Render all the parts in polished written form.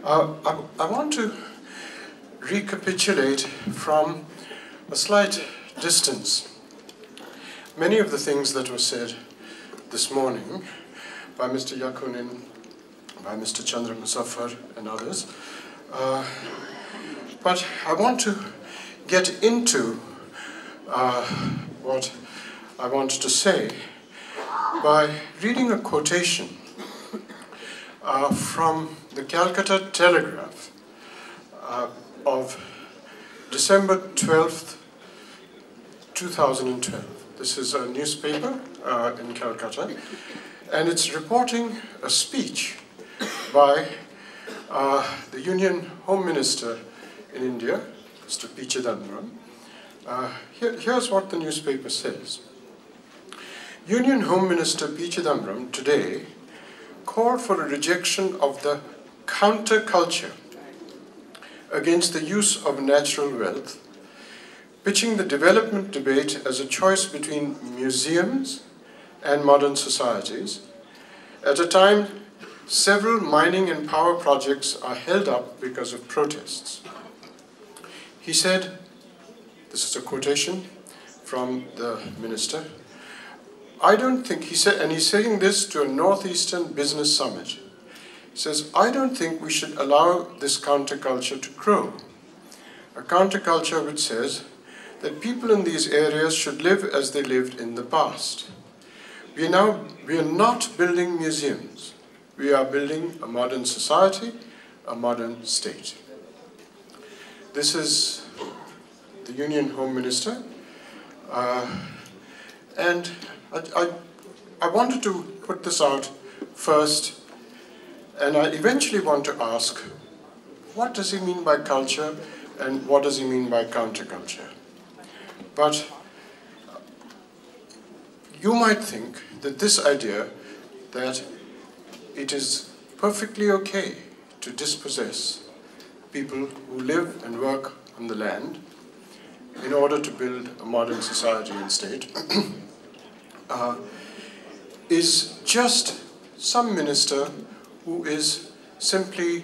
I want to recapitulate from a slight distance many of the things that were said this morning by Mr. Yakunin, by Mr. Chandra Muzaffar and others. But I want to get into what I want to say by reading a quotation from the Calcutta Telegraph of December 12th, 2012. This is a newspaper in Calcutta, and it's reporting a speech by the Union Home Minister in India, Mr. P. Chidambaram. Here's what the newspaper says. Union Home Minister P. Chidambaram today called for a rejection of the counterculture against the use of natural wealth, pitching the development debate as a choice between museums and modern societies, at a time several mining and power projects are held up because of protests. He said, this is a quotation from the minister, I don't think, he said, and he's saying this to a Northeastern Business Summit. He says, I don't think we should allow this counterculture to grow. A counterculture which says that people in these areas should live as they lived in the past. We are not building museums. We are building a modern society, a modern state. This is the Union Home Minister. And I wanted to put this out first, and I eventually want to ask, what does he mean by culture, and what does he mean by counterculture? But you might think that this idea that it is perfectly okay to dispossess people who live and work on the land in order to build a modern society and state is just some minister who is simply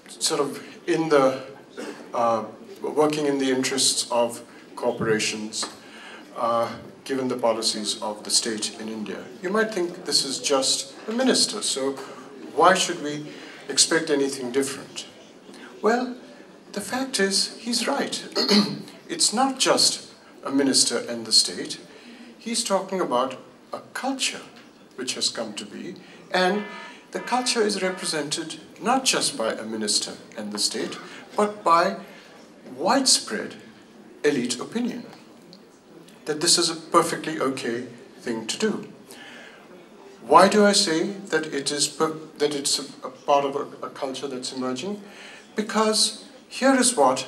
sort of in the working in the interests of corporations, given the policies of the state in India. You might think this is just a minister, so why should we expect anything different? Well, the fact is, he's right. It's not just a minister and the state. He's talking about a culture which has come to be, and the culture is represented not just by a minister and the state, but by widespread elite opinion, that this is a perfectly okay thing to do. Why do I say that it's a part of a culture that's emerging? Because here is what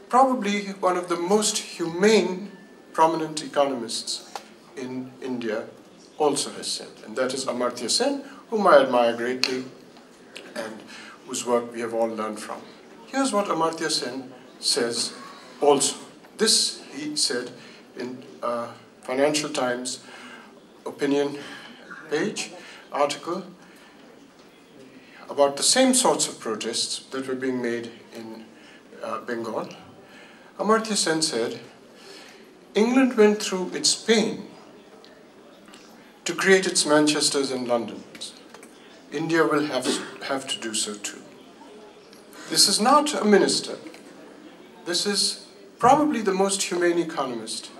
probably one of the most humane, prominent economists in India also has said, and that is Amartya Sen, whom I admire greatly and whose work we have all learned from. Here's what Amartya Sen says also. This he said in Financial Times opinion page article about the same sorts of protests that were being made in Bengal. Amartya Sen said, England went through its pain to create its Manchesters and Londons. India will have to do so too. This is not a minister. This is probably the most humane economist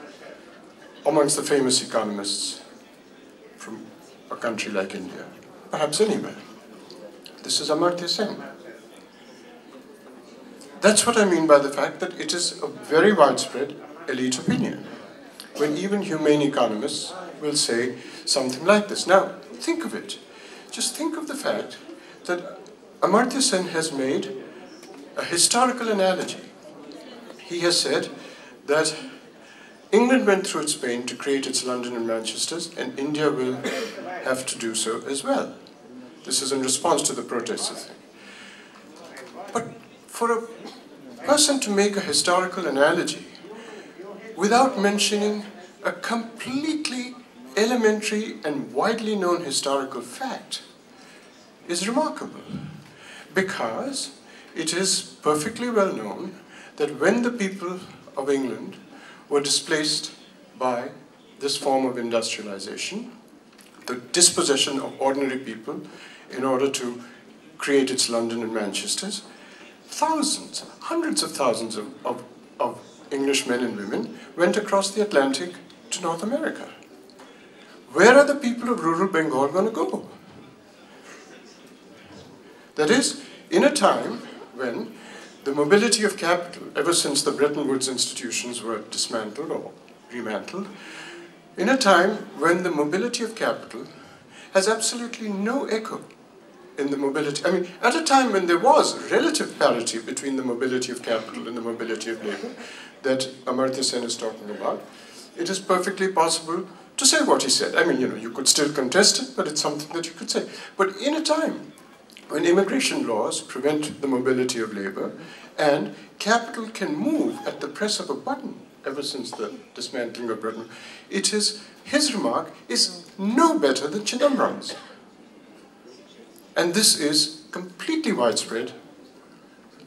amongst the famous economists from a country like India, perhaps anywhere. This is Amartya Sen. That's what I mean by the fact that it is a very widespread elite opinion, when even humane economists will say something like this. Now, think of it. Just think of the fact that Amartya Sen has made a historical analogy. He has said that England went through its pain to create its London and Manchesters, and India will have to do so as well. This is in response to the protests. But for a person to make a historical analogy without mentioning a completely elementary and widely known historical fact is remarkable. Because it is perfectly well known that when the people of England were displaced by this form of industrialization, the dispossession of ordinary people in order to create its London and Manchesters, thousands, hundreds of thousands of English men and women went across the Atlantic to North America. Where are the people of rural Bengal going to go? That is, in a time when the mobility of capital, ever since the Bretton Woods institutions were dismantled or remantled, in a time when the mobility of capital has absolutely no echo in the mobility, I mean, at a time when there was relative parity between the mobility of capital and the mobility of labor that Amartya Sen is talking about, it is perfectly possible to say what he said. I mean, you could still contest it, but it's something that you could say. But in a time when immigration laws prevent the mobility of labor and capital can move at the press of a button, ever since the dismantling of Britain, his remark is no better than Chidambaram's. And this is completely widespread,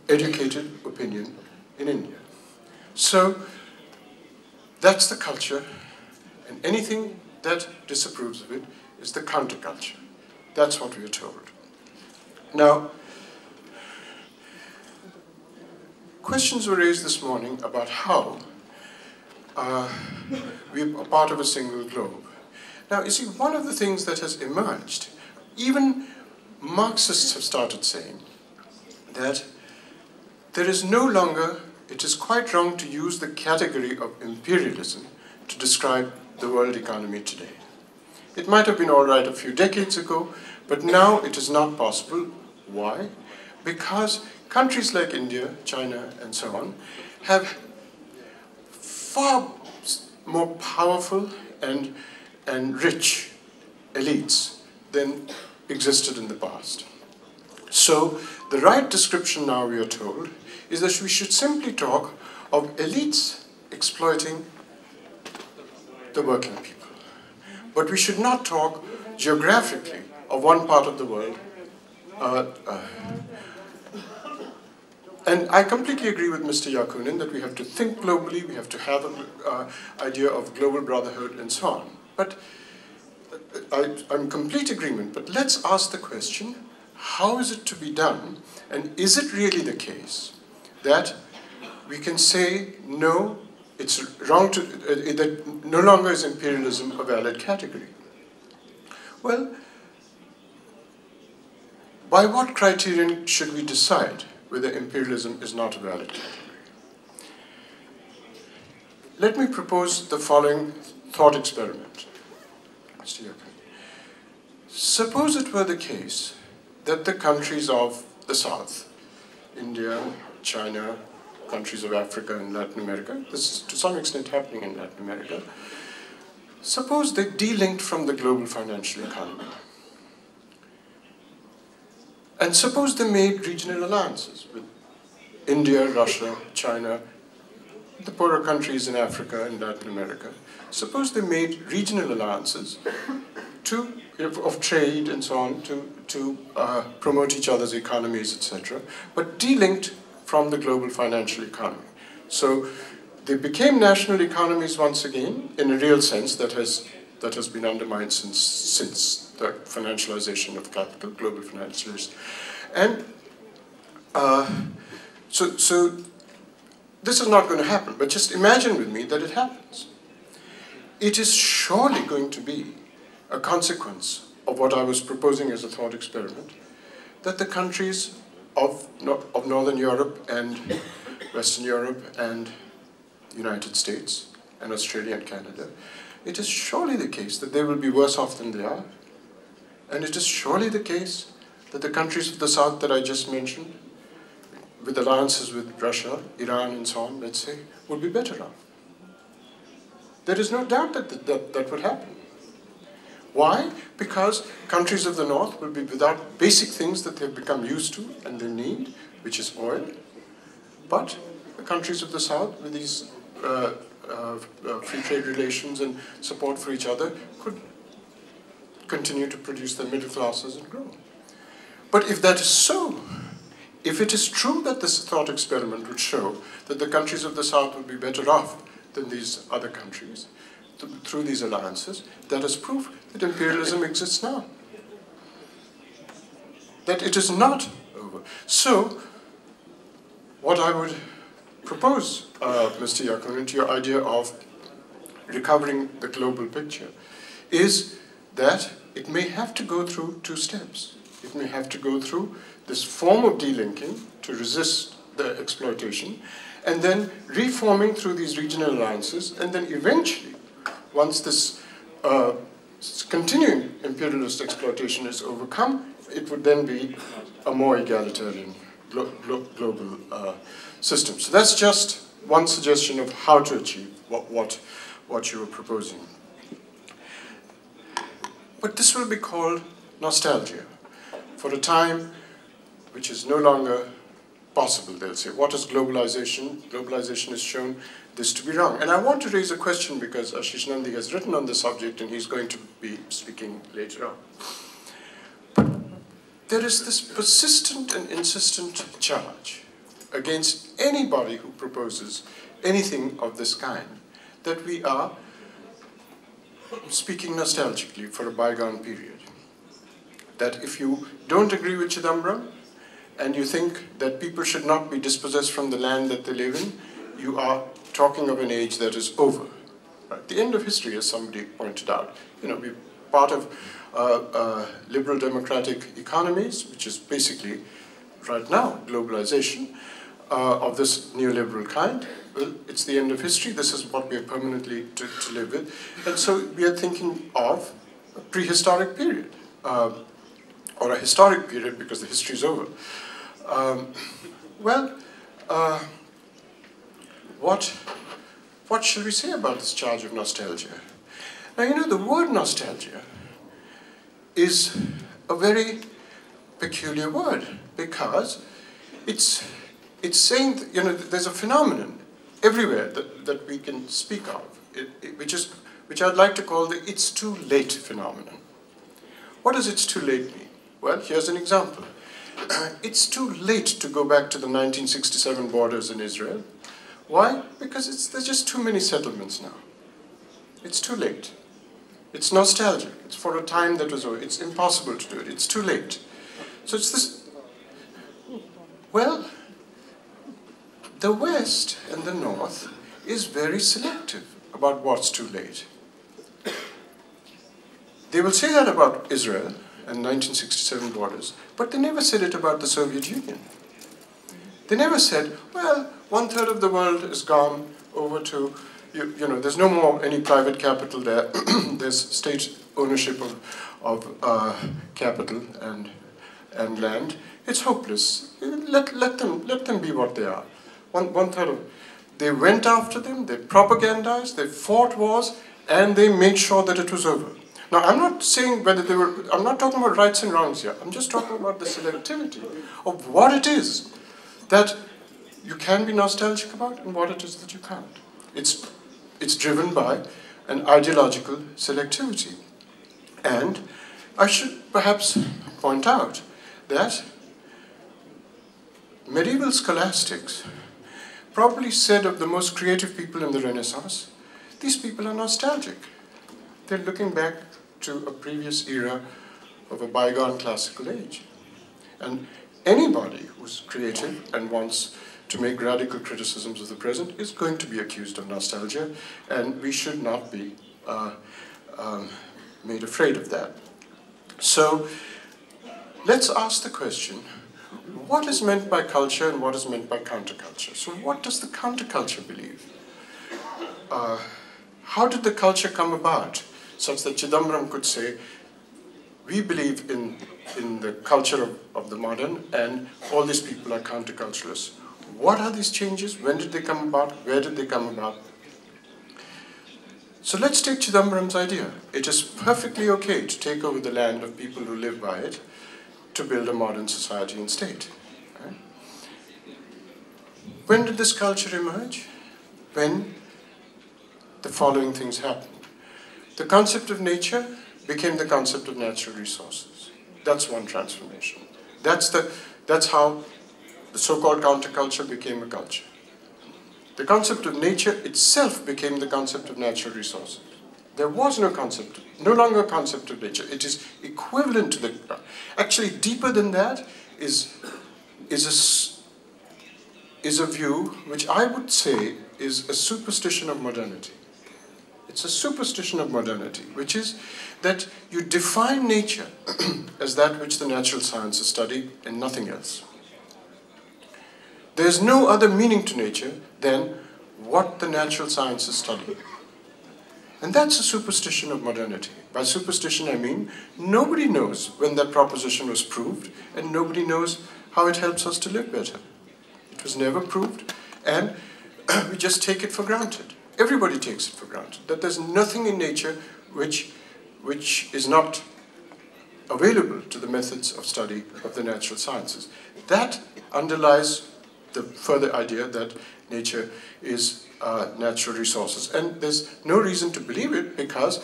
educated opinion in India. So that's the culture, and anything that disapproves of it is the counterculture. That's what we are told. Now, questions were raised this morning about how we are part of a single globe. Now, you see, one of the things that has emerged, even Marxists have started saying that there is no longer, it is quite wrong to use the category of imperialism to describe the world economy today. It might have been all right a few decades ago, but now it is not possible. Why? Because countries like India, China, and so on have far more powerful and rich elites than existed in the past. So the right description now, we are told, is that we should simply talk of elites exploiting the working people. But we should not talk geographically of one part of the world. And I completely agree with Mr. Yakunin that we have to think globally, we have to have an idea of global brotherhood and so on. But I'm in complete agreement, but let's ask the question, how is it to be done? And is it really the case that we can say, no, it's wrong to, that no longer is imperialism a valid category? Well, by what criterion should we decide whether imperialism is not a valid category? Let me propose the following thought experiment. Suppose it were the case that the countries of the South, India, China, countries of Africa and Latin America, this is to some extent happening in Latin America, suppose they delinked from the global financial economy. And suppose they made regional alliances with India, Russia, China, the poorer countries in Africa and Latin America. Suppose they made regional alliances of trade and so on to promote each other's economies, etc., but delinked from the global financial economy. So they became national economies once again in a real sense that has been undermined since the financialization of capital, global financialization. And so this is not going to happen, but just imagine with me that it happens. It is surely going to be a consequence of what I was proposing as a thought experiment, that the countries of Northern Europe and Western Europe and the United States and Australia and Canada, it is surely the case that they will be worse off than they are. And it is surely the case that the countries of the South that I just mentioned, with alliances with Russia, Iran and so on, let's say, will be better off. There is no doubt that would happen. Why? Because countries of the North will be without basic things that they've become used to and they need, which is oil. But the countries of the South, with these free trade relations and support for each other, could continue to produce their middle classes and grow. But if that is so, if it is true that this thought experiment would show that the countries of the South would be better off than these other countries through these alliances, that is proof that imperialism exists now. That it is not over. So, what I would propose, Mr. Yakun, to your idea of recovering the global picture, is that it may have to go through two steps. It may have to go through this form of delinking to resist the exploitation, and then reforming through these regional alliances, and then eventually, once this continuing imperialist exploitation is overcome, it would then be a more egalitarian global system. So that's just one suggestion of how to achieve what you were proposing. But this will be called nostalgia for a time which is no longer possible, they'll say. What is globalization? Globalization has shown this to be wrong. And I want to raise a question because Ashish Nandi has written on the subject and he's going to be speaking later on. But there is this persistent and insistent charge against anybody who proposes anything of this kind that we are speaking nostalgically for a bygone period. That if you don't agree with Chidambaram and you think that people should not be dispossessed from the land that they live in, you are talking of an age that is over. Right? The end of history, as somebody pointed out. You know, we're part of liberal democratic economies, which is basically, right now, globalization of this neoliberal kind. Well, it's the end of history. This is what we are permanently to live with. And so we are thinking of a prehistoric period, or a historic period because the history is over. What shall we say about this charge of nostalgia? Now, you know, the word nostalgia is a very peculiar word because it's saying that, you know, there's a phenomenon everywhere that we can speak of, which I'd like to call the "it's too late" phenomenon. What does "it's too late" mean? Well, here's an example. It's too late to go back to the 1967 borders in Israel. Why? Because there's just too many settlements now. It's too late. It's nostalgic. It's for a time that was over. It's impossible to do it. It's too late. So it's this. Well, the West and the North is very selective about what's too late. They will say that about Israel and 1967 borders, but they never said it about the Soviet Union. They never said, well, 1/3 of the world is gone over to, you know, there's no more any private capital there. There's state ownership of capital and land. It's hopeless. Let them be what they are. 1/3 of, they went after them, they propagandized, they fought wars, and they made sure that it was over. Now, I'm not saying whether they were, I'm not talking about rights and wrongs here. I'm just talking about the selectivity of what it is that you can be nostalgic about and what it is that you can't. It's driven by an ideological selectivity. And I should perhaps point out that medieval scholastics probably said of the most creative people in the Renaissance, these people are nostalgic. They're looking back to a previous era of a bygone classical age. And anybody who's creative and wants to make radical criticisms of the present is going to be accused of nostalgia, and we should not be made afraid of that. So let's ask the question, what is meant by culture and what is meant by counterculture? So what does the counterculture believe? How did the culture come about such that Chidambaram could say, we believe in the culture of the modern and all these people are counterculturalists? What are these changes? When did they come about? Where did they come about? So let's take Chidambaram's idea. It is perfectly okay to take over the land of people who live by it to build a modern society and state. Right? When did this culture emerge? When the following things happened. The concept of nature became the concept of natural resources. That's one transformation. That's how the so-called counterculture became a culture. The concept of nature itself became the concept of natural resources. There was no concept, no longer a concept of nature. It is equivalent to the, actually deeper than that is a view which I would say is a superstition of modernity. It's a superstition of modernity, which is that you define nature as that which the natural sciences study and nothing else. There's no other meaning to nature than what the natural sciences study. And that's a superstition of modernity. By superstition I mean nobody knows when that proposition was proved, and nobody knows how it helps us to live better. It was never proved, and we just take it for granted. Everybody takes it for granted, that there's nothing in nature which is not available to the methods of study of the natural sciences. That underlies the further idea that nature is natural resources. And there's no reason to believe it, because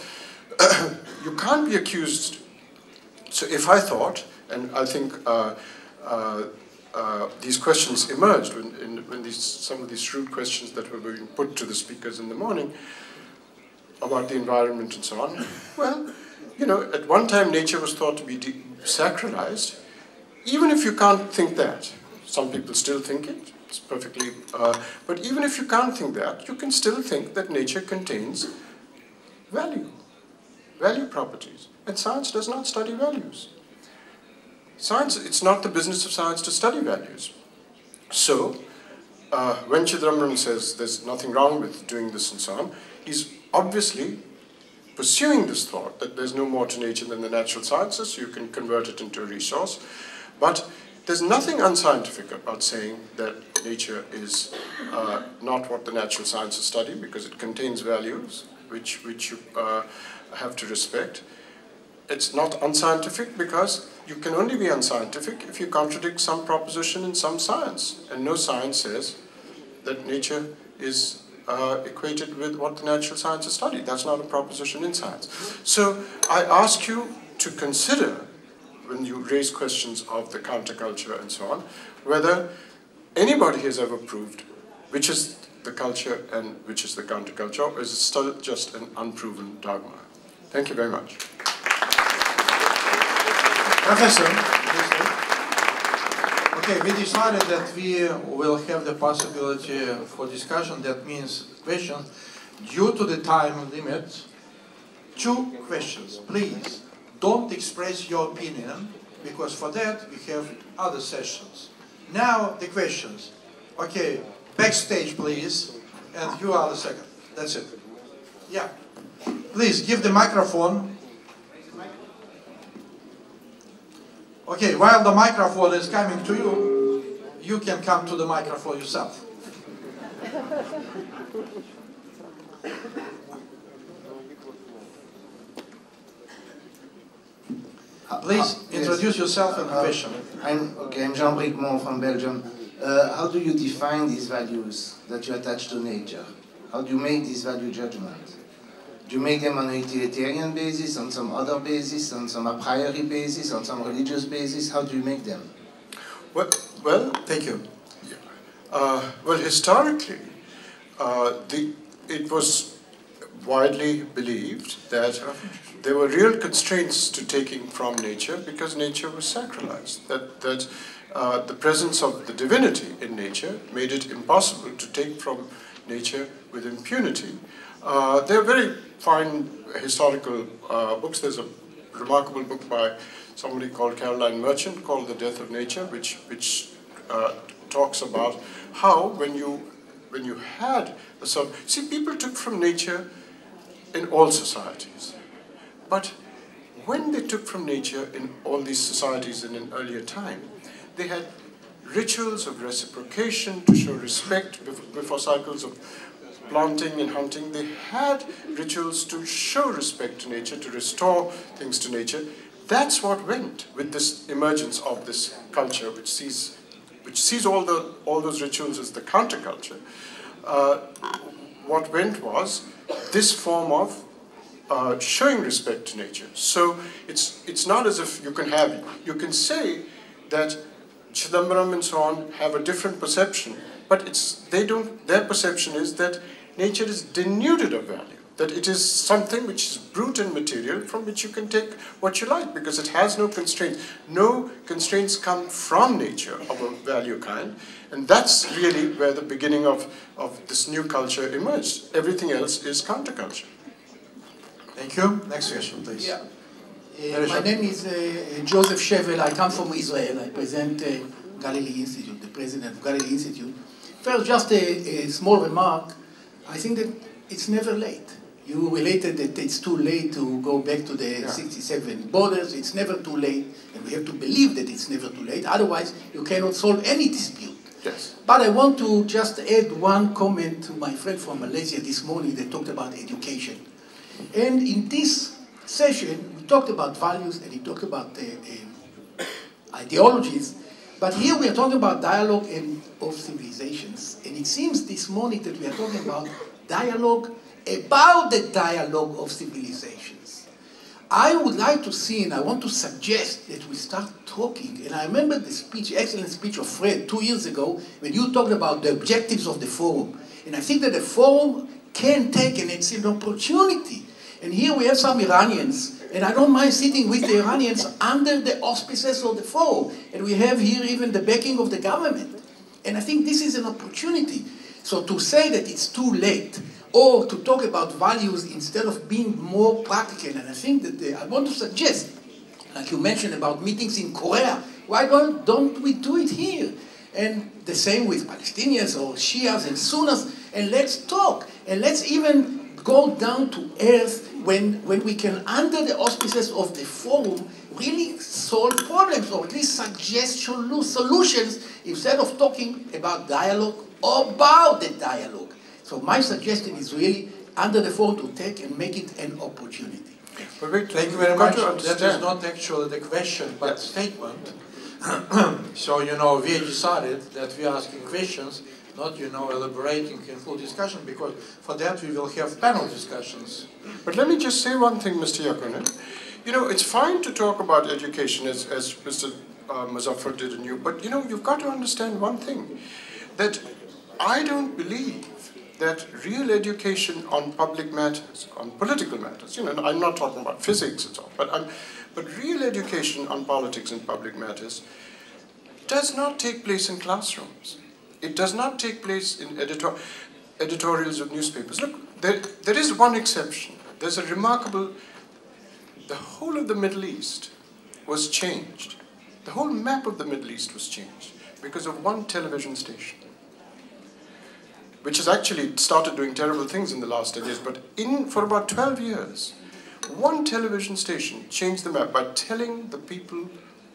you can't be accused. So if I thought, and I think these questions emerged when some of these shrewd questions that were being put to the speakers in the morning about the environment and so on. Well, you know, at one time nature was thought to be sacralized. Even if you can't think that, some people still think it, it's perfectly, but even if you can't think that, you can still think that nature contains value properties. And science does not study values. Science, it's not the business of science to study values. So, when Chidambaram says there's nothing wrong with doing this and so on, he's obviously pursuing this thought that there's no more to nature than the natural sciences, you can convert it into a resource. But there's nothing unscientific about saying that nature is not what the natural sciences study, because it contains values which you have to respect. It's not unscientific because you can only be unscientific if you contradict some proposition in some science. And no science says that nature is equated with what the natural sciences study. That's not a proposition in science. So I ask you to consider, when you raise questions of the counterculture and so on, whether anybody has ever proved which is the culture and which is the counterculture, or is it still just an unproven dogma? Thank you very much. Professor, okay, we decided that we will have the possibility for discussion, that means questions. Due to the time limit, 2 questions. Please, don't express your opinion, because for that we have other sessions. Now the questions. Okay, backstage please, and you are the second. That's it. Yeah. Please give the microphone. Okay, while the microphone is coming to you, you can come to the microphone yourself. Please introduce yourself and the question. I'm Jean-Bric Mon from Belgium. How do you define these values that you attach to nature? How do you make these value judgments? Do you make them on a utilitarian basis, on some other basis, on some a priori basis, on some religious basis? How do you make them? Well, thank you. Well, historically, it was widely believed that there were real constraints to taking from nature because nature was sacralized. That the presence of the divinity in nature made it impossible to take from nature with impunity. There are very fine historical books. There's a remarkable book by somebody called Caroline Merchant called The Death of Nature, which talks about how when you had a sort of, see, people took from nature in all societies, but when they took from nature in all these societies in an earlier time, they had rituals of reciprocation to show respect before cycles of planting and hunting. They had rituals to show respect to nature, to restore things to nature. That's what went with this emergence of this culture, which sees all those rituals as the counterculture. What went was this form of showing respect to nature. So it's not as if you can say that Chidambaram and so on have a different perception, but their perception is that nature is denuded of value, that it is something which is brute and material from which you can take what you like because it has no constraints. No constraints come from nature of a value kind, and that's really where the beginning of this new culture emerged. Everything else is counterculture. Thank you. Next question, please. Yeah. My name is Joseph Shevel. I come from Israel. I present Galilee Institute, the president of Galilee Institute. First, just a small remark. I think that it's never late. You related that it's too late to go back to the 67 borders. It's never too late, and we have to believe that it's never too late. Otherwise, you cannot solve any dispute. Yes. But I want to just add one comment to my friend from Malaysia this morning that talked about education. And in this session, we talked about values and he talked about ideologies. But here we are talking about dialogue of civilizations. And it seems this morning that we are talking about dialogue about the dialogue of civilizations. I would like to see, and I want to suggest that we start talking. And I remember the speech, excellent speech of Fred 2 years ago, when you talked about the objectives of the forum. And I think that the forum can take, and it's an opportunity. And here we have some Iranians, and I don't mind sitting with the Iranians under the auspices of the forum. And we have here even the backing of the government. And I think this is an opportunity. So to say that it's too late, or to talk about values instead of being more practical, and I think that I want to suggest, like you mentioned about meetings in Korea, why don't we do it here? And the same with Palestinians or Shias and Sunnis, and let's talk, and let's even go down to earth when we can, under the auspices of the forum, really solve problems, or at least suggest solutions, instead of talking about dialogue or about the dialogue. So my suggestion is really, under the forum, to take and make it an opportunity. But wait, thank you very much. That is not actually the question, but statement. So, you know, we decided that we are asking questions, not, you know, elaborating in full discussion, because for that we will have panel discussions. But let me just say one thing, Mr. Yakunin. You know, it's fine to talk about education as Mr. Muzaffar did in you, but, you know, you've got to understand one thing, that I don't believe that real education on public matters, on political matters, you know, I'm not talking about physics at all, but real education on politics and public matters does not take place in classrooms. It does not take place in editorials of newspapers. Look, there is one exception. There's a remarkable, the whole of the Middle East was changed. The whole map of the Middle East was changed because of one television station, which has actually started doing terrible things in the last 10 years, but for about 12 years, one television station changed the map by telling the people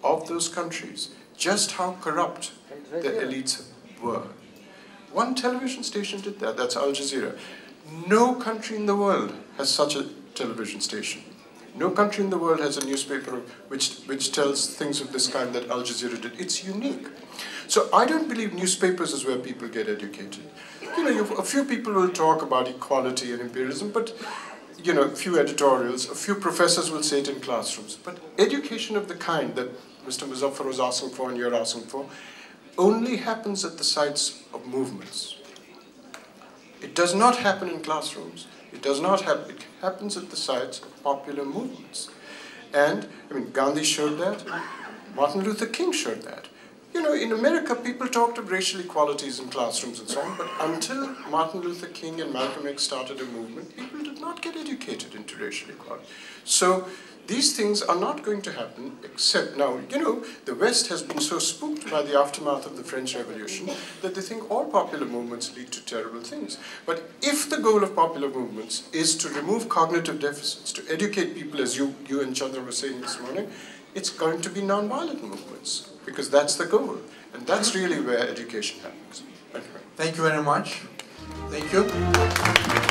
of those countries just how corrupt the elites were. One television station did that, that's Al Jazeera. No country in the world has such a television station. No country in the world has a newspaper which tells things of this kind that Al Jazeera did. It's unique. So I don't believe newspapers is where people get educated. You know, a few people will talk about equality and imperialism, but, you know, a few editorials, a few professors will say it in classrooms. But education of the kind that Mr. Muzaffar was asking for and you're asking for only happens at the sites of movements. It does not happen in classrooms. It does not happen. It happens at the sites of popular movements. And, I mean, Gandhi showed that. Martin Luther King showed that. You know, in America, people talked of racial equalities in classrooms and so on, but until Martin Luther King and Malcolm X started a movement, people did not get educated into racial equality. So these things are not going to happen, except now, you know, the West has been so spooked by the aftermath of the French Revolution that they think all popular movements lead to terrible things. But if the goal of popular movements is to remove cognitive deficits, to educate people, as you and Chandra were saying this morning, it's going to be nonviolent movements, because that's the goal. And that's really where education happens. Thank you very much. Thank you.